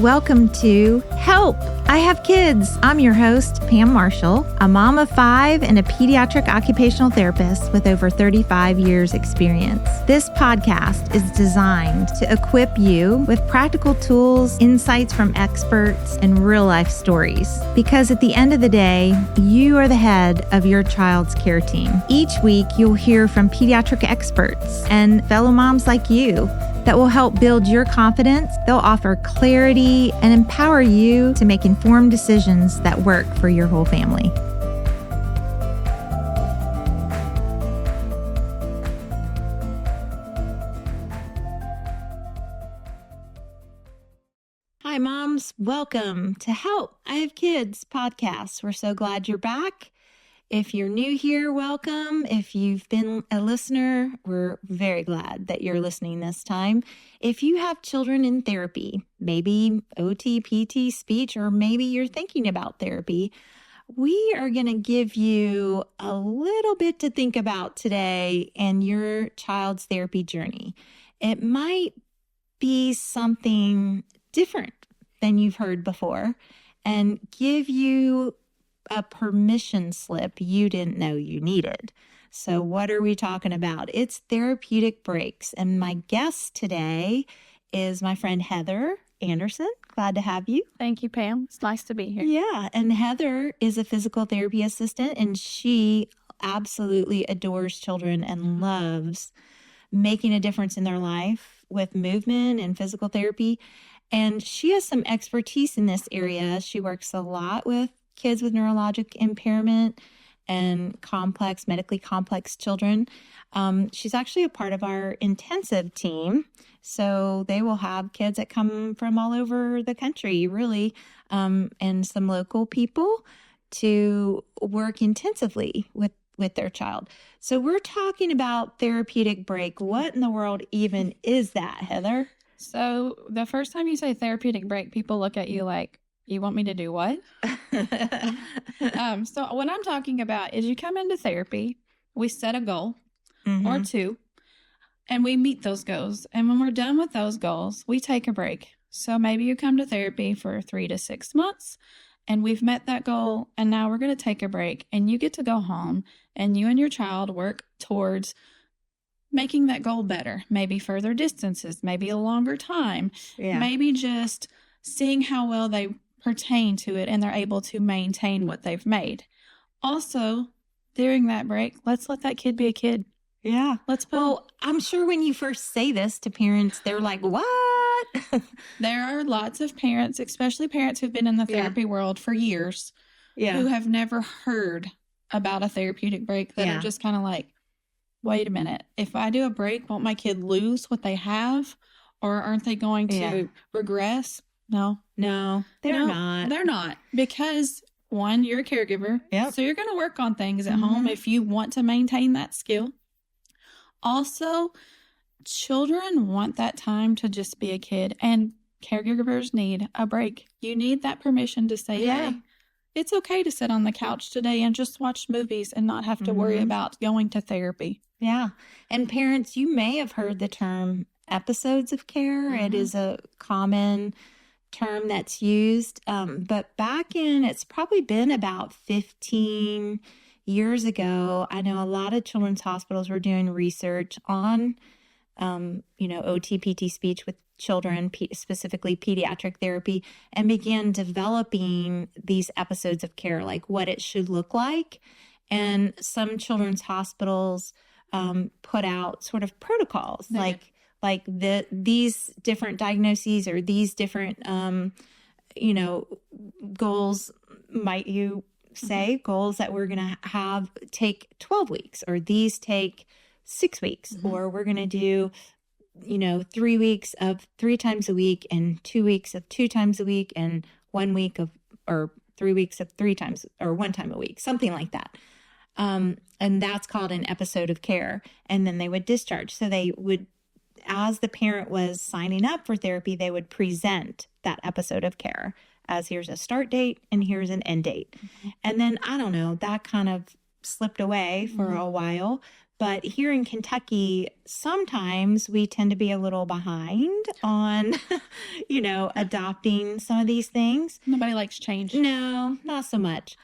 Welcome to Help! I Have Kids. I'm your host, Pam Marshall, a mom of 5 and a pediatric occupational therapist with over 35 years experience. This podcast is designed to equip you with practical tools, insights from experts, and real life stories. Because at the end of the day, you are the head of your child's care team. Each week, you'll hear from pediatric experts and fellow moms like you that will help build your confidence. They'll offer clarity and empower you to make informed decisions that work for your whole family. Hi, moms. Welcome to Help! I Have Kids podcast. We're so glad you're back. If you're new here, welcome. If you've been a listener, we're very glad that you're listening this time. If you have children in therapy, maybe OT, PT, speech, or maybe you're thinking about therapy, we are going to give you a little bit to think about today and your child's therapy journey. It might be something different than you've heard before and give you a permission slip you didn't know you needed. So what are we talking about? It's therapeutic breaks. And my guest today is my friend Heather Anderson. Glad to have you. Thank you, Pam. It's nice to be here. Yeah. And Heather is a physical therapy assistant, and she absolutely adores children and loves making a difference in their life with movement and physical therapy. And she has some expertise in this area. She works a lot with kids with neurologic impairment and medically complex children. She's actually a part of our intensive team. So they will have kids that come from all over the country, really, and some local people to work intensively with their child. So we're talking about therapeutic break. What in the world even is that, Heather? So the first time you say therapeutic break, people look at you like, you want me to do what? So what I'm talking about is you come into therapy, we set a goal or two, and we meet those goals. And when we're done with those goals, we take a break. So maybe you come to therapy for 3 to 6 months, and we've met that goal, and now we're going to take a break, and you get to go home, and you and your child work towards making that goal better. Maybe further distances, maybe a longer time, maybe just seeing how well they pertain to it and they're able to maintain what they've made. Also, during that break, let's let that kid be a kid. Yeah. Well, I'm sure when you first say this to parents, they're like, what? There are lots of parents, especially parents who've been in the therapy world for years, who have never heard about a therapeutic break that are just kind of like, wait a minute, if I do a break, won't my kid lose what they have? Or aren't they going to regress? No, they're not. They're not. Because, one, you're a caregiver. Yep. So you're going to work on things at home if you want to maintain that skill. Also, children want that time to just be a kid. And caregivers need a break. You need that permission to say, hey, it's okay to sit on the couch today and just watch movies and not have to worry about going to therapy. Yeah. And parents, you may have heard the term episodes of care. It is a common term that's used. But back in, it's probably been about 15 years ago, I know a lot of children's hospitals were doing research on, OT, PT, speech with children, specifically pediatric therapy, and began developing these episodes of care, like what it should look like. And some children's hospitals put out sort of protocols, like these different diagnoses or these different, goals, might you say, goals that we're going to have take 12 weeks, or these take 6 weeks, or we're going to do, 3 weeks of 3 times a week and 2 weeks of 2 times a week and 1 week of, or 3 weeks of 3 times or 1 time a week, something like that. And that's called an episode of care. And then they would discharge. So they would, as the parent was signing up for therapy, they would present that episode of care as here's a start date and here's an end date. And then, I don't know, that kind of slipped away for a while. But here in Kentucky, sometimes we tend to be a little behind on, adopting some of these things. Nobody likes change. No, not so much.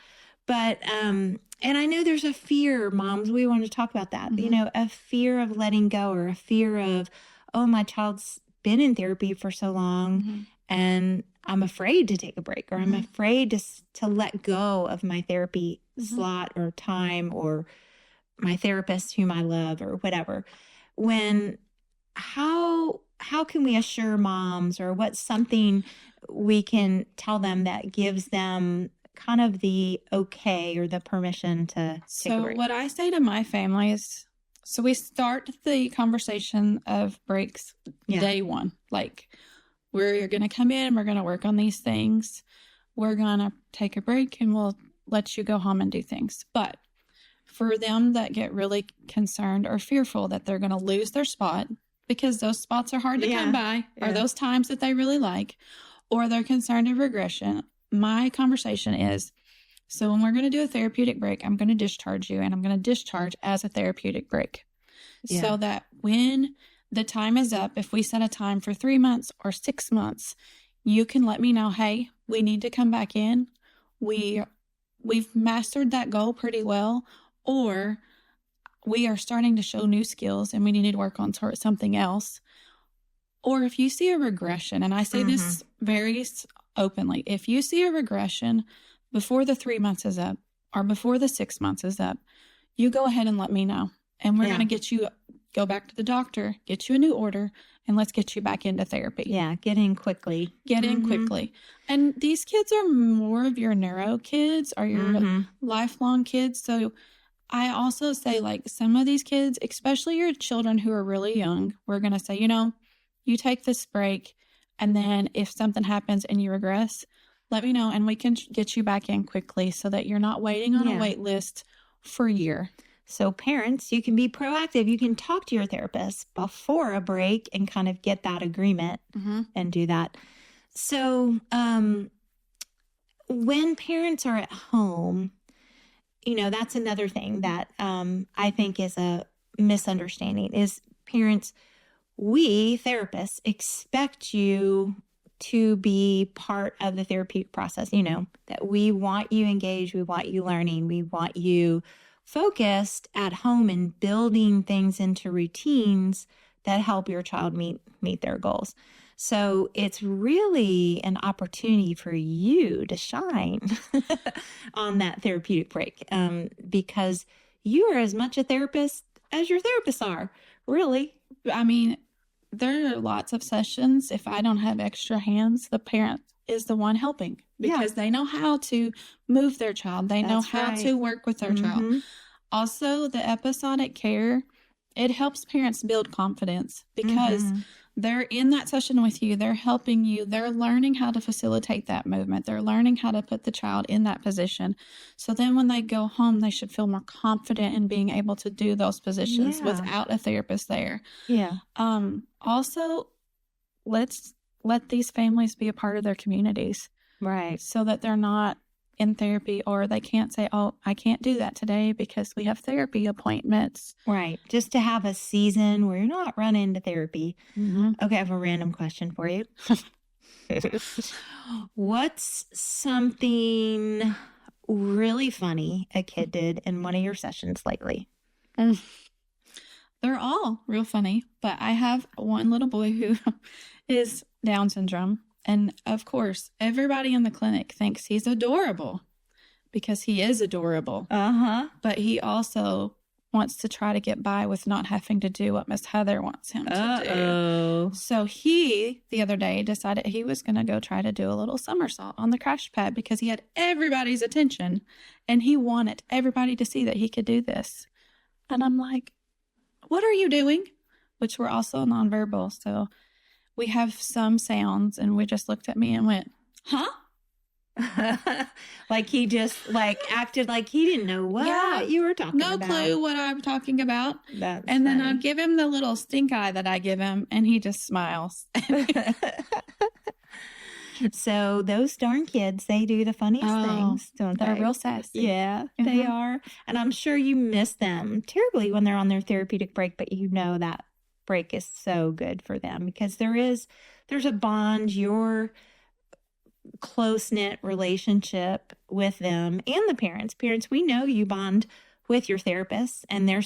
But, and I know there's a fear, moms, we want to talk about that, a fear of letting go, or a fear of, oh, my child's been in therapy for so long and I'm afraid to take a break, or I'm afraid to let go of my therapy slot or time, or my therapist whom I love, or whatever. How can we assure moms, or what's something we can tell them that gives them kind of the okay or the permission to take a break? What I say to my family is, so we start the conversation of breaks day one. Like, we're going to come in, we're going to work on these things. We're going to take a break and we'll let you go home and do things. But for them that get really concerned or fearful that they're going to lose their spot, because those spots are hard to come by, or those times that they really like, or they're concerned of regression, my conversation is, so when we're going to do a therapeutic break, I'm going to discharge you, and I'm going to discharge as a therapeutic break. So that when the time is up, if we set a time for 3 months or 6 months, you can let me know, hey, we need to come back in. We've mastered that goal pretty well, or we are starting to show new skills and we need to work on something else. Or if you see a regression, and I say this very openly, if you see a regression before the 3 months is up or before the 6 months is up, you go ahead and let me know. And we're going to go back to the doctor, get you a new order, and let's get you back into therapy. Yeah, get in quickly. And these kids are more of your neuro kids, or your lifelong kids. So I also say, like, some of these kids, especially your children who are really young, we're going to say, you take this break, and then if something happens and you regress, let me know, and we can get you back in quickly so that you're not waiting on a wait list for a year. So parents, you can be proactive. You can talk to your therapist before a break and kind of get that agreement and do that. So when parents are at home, that's another thing that I think is a misunderstanding is parents, we therapists expect you to be part of the therapeutic process, that we want you engaged, we want you learning, we want you focused at home and building things into routines that help your child meet their goals. So it's really an opportunity for you to shine on that therapeutic break, because you are as much a therapist as your therapists are, really. I mean, there are lots of sessions. If I don't have extra hands, the parent is the one helping, because they know how to move their child. They know how to work with their child. Also, the episodic care, it helps parents build confidence, because they're in that session with you. They're helping you. They're learning how to facilitate that movement. They're learning how to put the child in that position. So then when they go home, they should feel more confident in being able to do those positions without a therapist there. Also, let's let these families be a part of their communities. Right. So that they're not in therapy, or they can't say, oh, I can't do that today because we have therapy appointments. Right. Just to have a season where you're not running to therapy. Okay, I have a random question for you. What's something really funny a kid did in one of your sessions lately? They're all real funny, but I have one little boy who is Down syndrome. And of course, everybody in the clinic thinks he's adorable, because he is adorable. But he also wants to try to get by with not having to do what Miss Heather wants him to do. So he, the other day, decided he was going to go try to do a little somersault on the crash pad, because he had everybody's attention and he wanted everybody to see that he could do this. And I'm like, what are you doing? Which were also nonverbal. So we have some sounds, and we just looked at me and went, huh? Like he just acted like he didn't know what you were talking about. No clue what I'm talking about. That's and funny. then I give him the little stink eye that I give him, and he just smiles. So those darn kids, they do the funniest things, don't they? They're real sassy. Yeah, they are. And I'm sure you miss them terribly when they're on their therapeutic break, but you know that break is so good for them because there's a bond, your close-knit relationship with them and the parents. Parents, we know you bond with your therapists and they're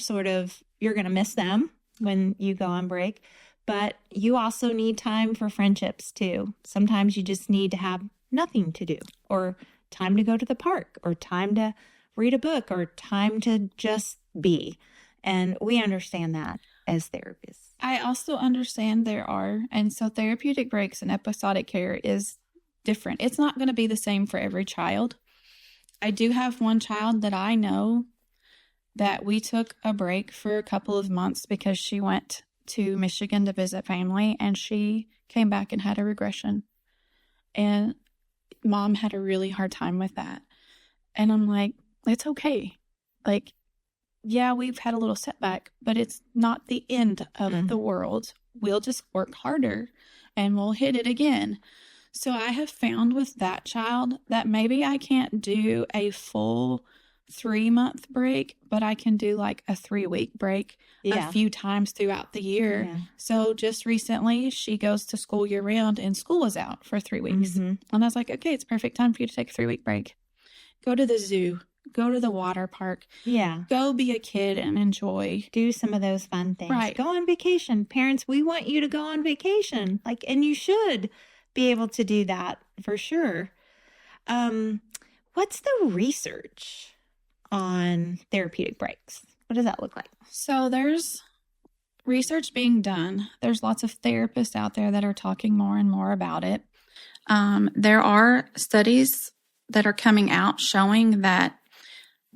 you're going to miss them when you go on break, but you also need time for friendships too. Sometimes you just need to have nothing to do or time to go to the park or time to read a book or time to just be. And we understand that as therapists. I also understand and so therapeutic breaks and episodic care is different. It's not going to be the same for every child. I do have one child that I know that we took a break for a couple of months because she went to Michigan to visit family and she came back and had a regression. And mom had a really hard time with that. And I'm like, it's okay. Like, yeah, we've had a little setback, but it's not the end of the world. We'll just work harder and we'll hit it again. So I have found with that child that maybe I can't do a full 3-month break, but I can do like a 3-week break a few times throughout the year. Yeah. So just recently she goes to school year round and school was out for 3 weeks. And I was like, okay, it's perfect time for you to take a 3-week break. Go to the zoo, go to the water park. Yeah. Go be a kid and enjoy. Do some of those fun things. Right. Go on vacation. Parents, we want you to go on vacation. And you should be able to do that for sure. What's the research on therapeutic breaks? What does that look like? So there's research being done. There's lots of therapists out there that are talking more and more about it. There are studies that are coming out showing that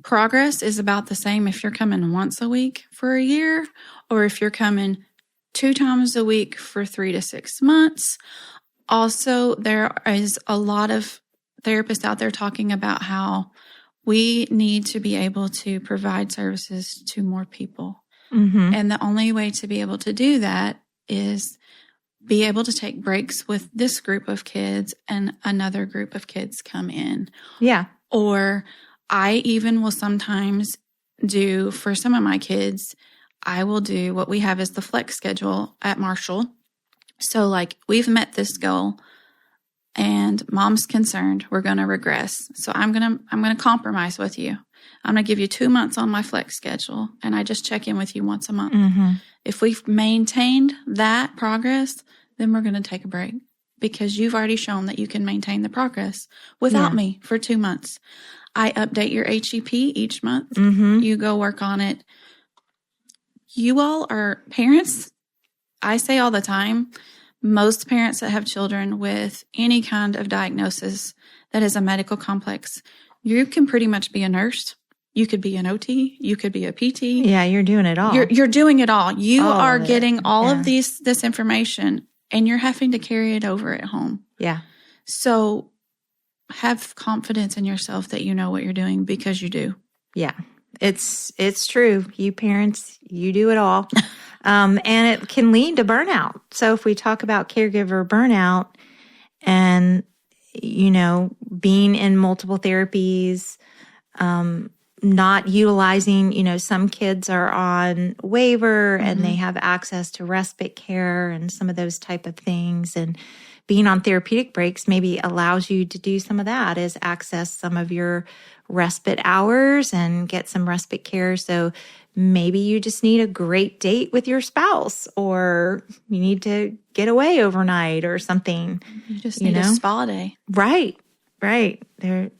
progress is about the same if you're coming once a week for a year or if you're coming 2 times a week for 3 to 6 months. Also, there is a lot of therapists out there talking about how we need to be able to provide services to more people. And the only way to be able to do that is be able to take breaks with this group of kids and another group of kids come in. Yeah. Or I even will sometimes do, for some of my kids, I will do what we have is the flex schedule at Marshall. So we've met this goal and mom's concerned we're going to regress. So I'm going to compromise with you. I'm going to give you 2 months on my flex schedule and I just check in with you once a month. If we've maintained that progress, then we're going to take a break because you've already shown that you can maintain the progress without me for 2 months. I update your HEP each month. You go work on it. You all are parents. I say all the time, most parents that have children with any kind of diagnosis that is a medical complex, you can pretty much be a nurse. You could be an OT. You could be a PT. Yeah, you're doing it all. You're doing it all. You are getting all of this information and you're having to carry it over at home. Yeah. So have confidence in yourself that you know what you're doing because you do. Yeah, it's true. You parents, you do it all. And it can lead to burnout. So if we talk about caregiver burnout and, being in multiple therapies, not utilizing, some kids are on waiver and they have access to respite care and some of those type of things. And being on therapeutic breaks maybe allows you to do some of that, is access some of your respite hours and get some respite care. So maybe you just need a great date with your spouse or you need to get away overnight or something. You just need a spa day. Right. The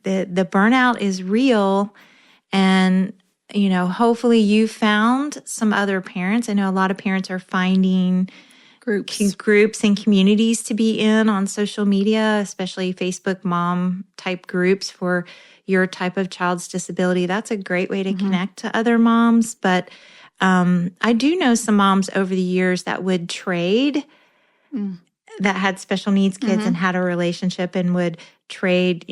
burnout is real. And, hopefully you found some other parents. I know a lot of parents are finding groups and communities to be in on social media, especially Facebook mom type groups for your type of child's disability. That's a great way to connect to other moms. But I do know some moms over the years that would trade, that had special needs kids and had a relationship and would trade,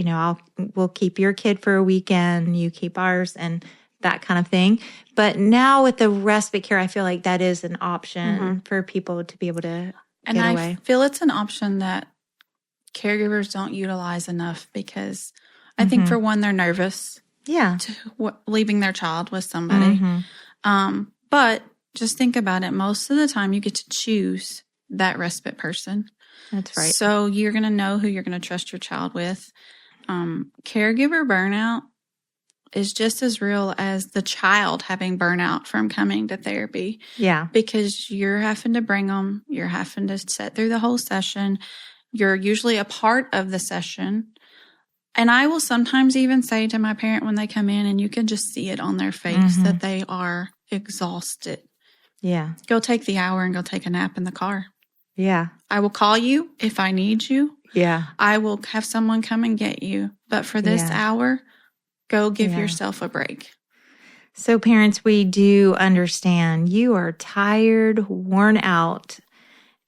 we'll keep your kid for a weekend, you keep ours, and that kind of thing. But now with the respite care, I feel like that is an option for people to be able to get away. I feel it's an option that caregivers don't utilize enough because I think for one, they're nervous. Yeah. Leaving their child with somebody. But just think about it. Most of the time you get to choose that respite person. That's right. So you're going to know who you're going to trust your child with. Caregiver burnout is just as real as the child having burnout from coming to therapy. Yeah. Because you're having to bring them, you're having to sit through the whole session. You're usually a part of the session. And I will sometimes even say to my parent when they come in, and you can just see it on their face, that they are exhausted. Yeah. Go take the hour and go take a nap in the car. Yeah. I will call you if I need you. Yeah. I will have someone come and get you. But for this hour, go give yourself a break. So parents, we do understand you are tired, worn out,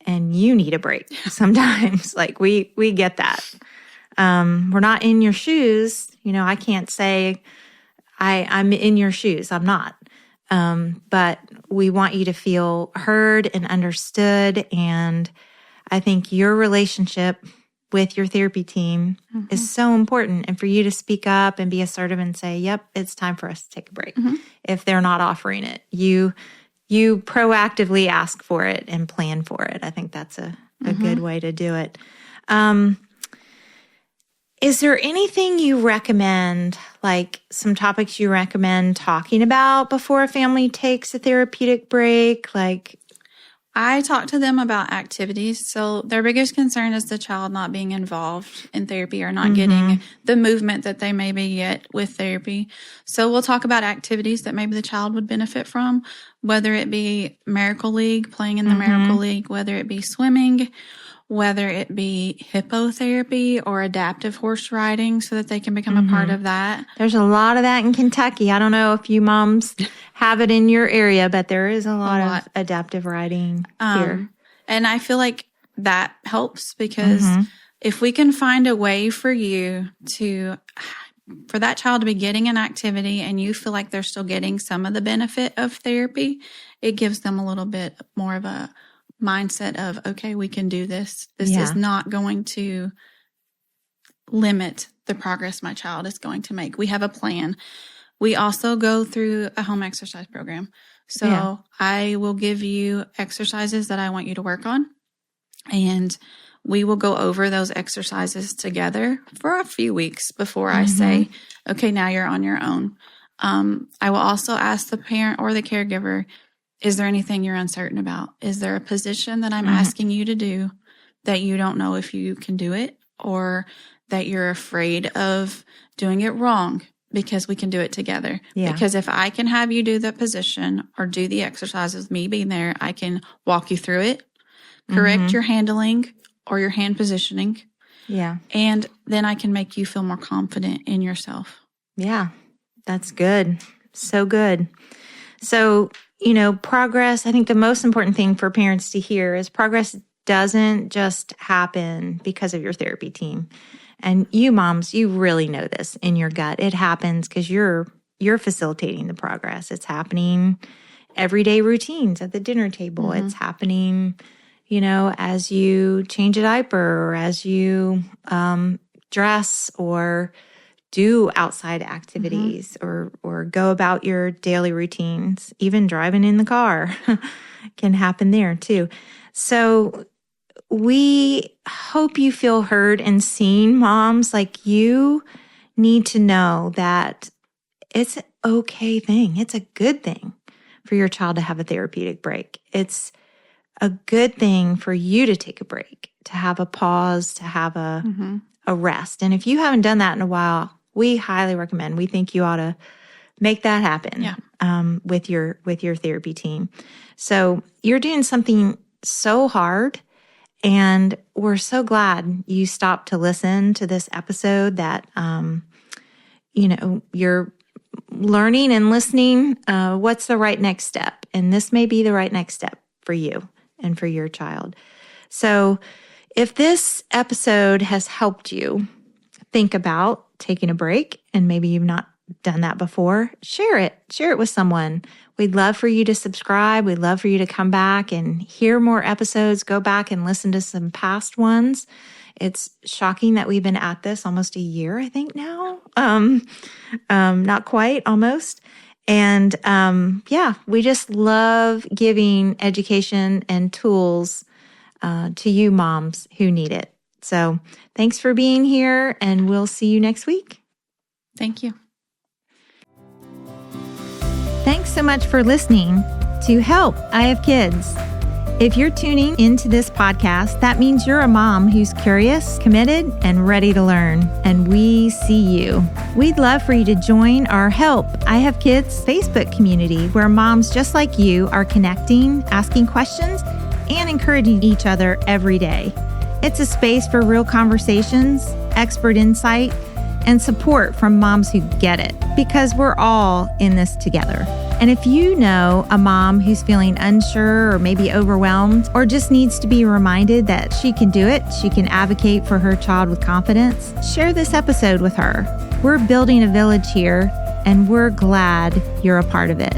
and you need a break sometimes. Like we get that. We're not in your shoes. You know, I can't say I'm in your shoes. I'm not. But we want you to feel heard and understood. And I think your relationship with your therapy team is so important. And for you to speak up and be assertive and say, yep, it's time for us to take a break. If they're not offering it, you proactively ask for it and plan for it. I think that's a good way to do it. Is there anything you recommend, like some topics you recommend talking about before a family takes a therapeutic break? Like, I talk to them about activities. So their biggest concern is the child not being involved in therapy or not getting the movement that they maybe get with therapy. So we'll talk about activities that maybe the child would benefit from, whether it be Miracle League, playing in the Miracle League, whether it be swimming, whether it be hippotherapy or adaptive horse riding so that they can become a part of that. There's a lot of that in Kentucky. I don't know if you moms have it in your area, but there is a lot of adaptive riding here. And I feel like that helps because if we can find a way for you for that child to be getting an activity and you feel like they're still getting some of the benefit of therapy, it gives them a little bit more of a mindset of, okay, we can do this. This is not going to limit the progress my child is going to make. We have a plan. We also go through a home exercise program. So I will give you exercises that I want you to work on, and we will go over those exercises together for a few weeks before I say, okay, now you're on your own. I will also ask the parent or the caregiver, is there anything you're uncertain about? Is there a position that I'm asking you to do that you don't know if you can do it, or that you're afraid of doing it wrong? Because we can do it together. Yeah. Because if I can have you do the position or do the exercises, me being there, I can walk you through it, correct your handling or your hand positioning. Yeah. And then I can make you feel more confident in yourself. Yeah, that's good. So good. So, you know, progress, I think the most important thing for parents to hear is progress doesn't just happen because of your therapy team. And you moms, you really know this in your gut. It happens because you're facilitating the progress. It's happening everyday routines at the dinner table. It's happening, you know, as you change a diaper or as you dress or do outside activities or go about your daily routines. Even driving in the car can happen there too. So we hope you feel heard and seen, moms. Like, you need to know that it's an okay thing. It's a good thing for your child to have a therapeutic break. It's a good thing for you to take a break, to have a pause, to have a rest. And if you haven't done that in a while, we highly recommend. We think you ought to make that happen with your therapy team. So you're doing something so hard, and we're so glad you stopped to listen to this episode, that you know, you're learning and listening what's the right next step. And this may be the right next step for you and for your child. So if this episode has helped you think about taking a break, and maybe you've not done that before, share it. Share it with someone. We'd love for you to subscribe. We'd love for you to come back and hear more episodes. Go back and listen to some past ones. It's shocking that we've been at this almost a year, I think now. Not quite, almost. And we just love giving education and tools to you moms who need it. So thanks for being here, and we'll see you next week. Thank you. Thanks so much for listening to Help, I Have Kids. If you're tuning into this podcast, that means you're a mom who's curious, committed, and ready to learn. And we see you. We'd love for you to join our Help, I Have Kids Facebook community, where moms just like you are connecting, asking questions, and encouraging each other every day. It's a space for real conversations, expert insight, and support from moms who get it, because we're all in this together. And if you know a mom who's feeling unsure or maybe overwhelmed, or just needs to be reminded that she can do it, she can advocate for her child with confidence, share this episode with her. We're building a village here, and we're glad you're a part of it.